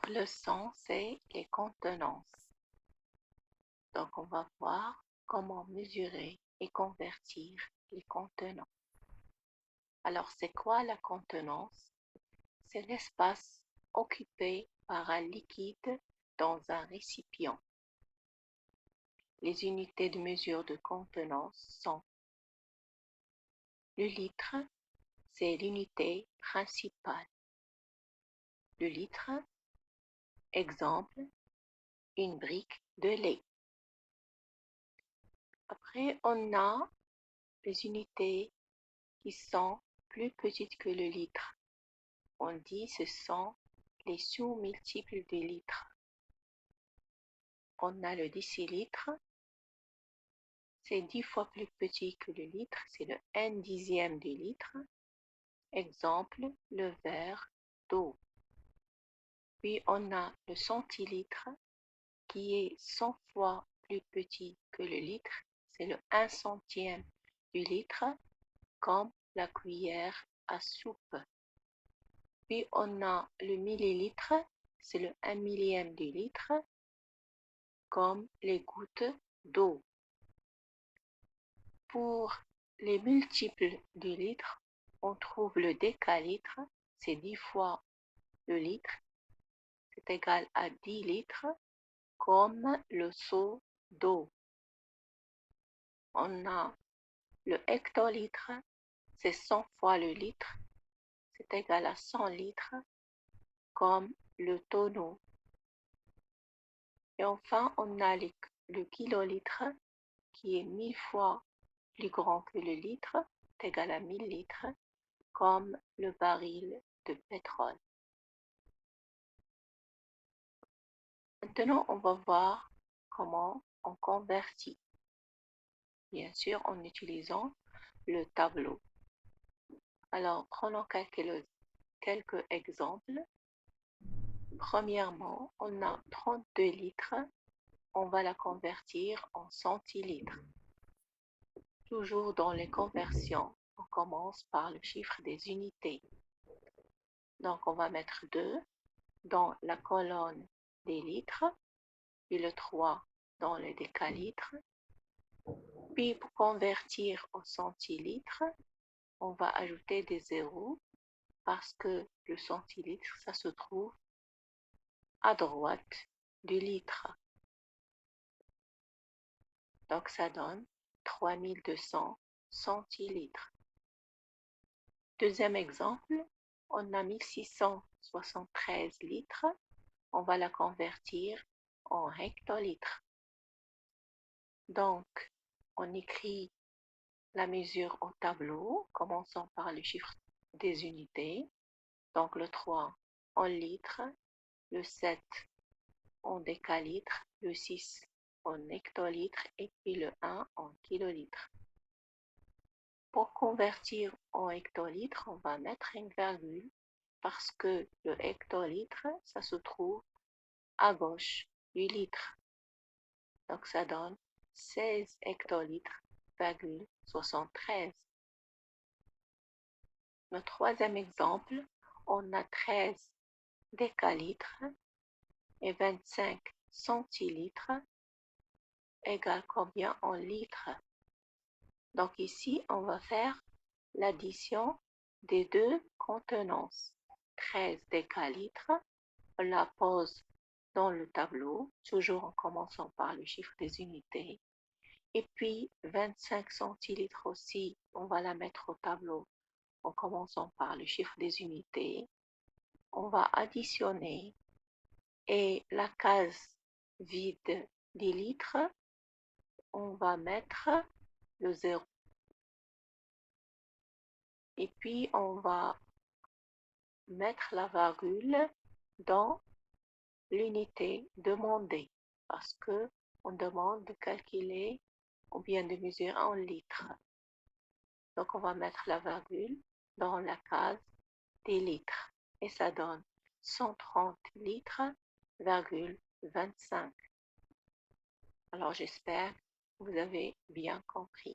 Notre leçon, c'est les contenances. Donc, on va voir comment mesurer et convertir les contenants. Alors, c'est quoi la contenance? C'est l'espace occupé par un liquide dans un récipient. Les unités de mesure de contenance sont le litre, c'est l'unité principale. Le litre, exemple, une brique de lait. Après, on a les unités qui sont plus petites que le litre. On dit ce sont les sous-multiples du litre. On a le décilitre, c'est 10 fois plus petit que le litre, c'est le 1/10 du litre. Exemple, le verre d'eau. Puis on a le centilitre qui est 100 fois plus petit que le litre, c'est le 1/100 du litre, comme la cuillère à soupe. Puis on a le millilitre, c'est le 1/1000 du litre, comme les gouttes d'eau. Pour les multiples du litre, on trouve le décalitre, c'est 10 fois le litre, c'est égal à 10 litres, comme le seau d'eau. On a le hectolitre, c'est 100 fois le litre, c'est égal à 100 litres, comme le tonneau. Et enfin, on a le kilolitre, qui est 1000 fois plus grand que le litre, est égal à 1000 litres, comme le baril de pétrole. Maintenant, on va voir comment on convertit. Bien sûr, en utilisant le tableau. Alors, prenons quelques exemples. Premièrement, on a 32 litres. On va la convertir en centilitres. Toujours dans les conversions, on commence par le chiffre des unités. Donc, on va mettre 2 dans la colonne des litres, puis le 3 dans le décalitre. Puis, pour convertir au centilitre, on va ajouter des zéros parce que le centilitre, ça se trouve à droite du litre. Donc, ça donne 3200 centilitres. Deuxième exemple, on a 1673 litres. On va la convertir en hectolitres. Donc, on écrit la mesure au tableau, commençant par le chiffre des unités. Donc, le 3 en litres, le 7 en décalitres, le 6 en hectolitres et puis le 1 en kilolitres. Pour convertir en hectolitres, on va mettre une virgule parce que le hectolitre, ça se trouve à gauche du litre. Donc, ça donne 16 hectolitres, 73. Le troisième exemple, on a 13 décalitres et 25 centilitres égale combien en litres? Donc ici, on va faire l'addition des deux contenances. 13 décalitres, on la pose dans le tableau, toujours en commençant par le chiffre des unités. Et puis 25 centilitres aussi, on va la mettre au tableau en commençant par le chiffre des unités. On va additionner et la case vide des litres, on va mettre le 0. Et puis, on va mettre la virgule dans l'unité demandée parce que on demande de calculer ou bien de mesurer en litres. Donc, on va mettre la virgule dans la case des litres et ça donne 130 litres, 25. Alors, j'espère que vous avez bien compris.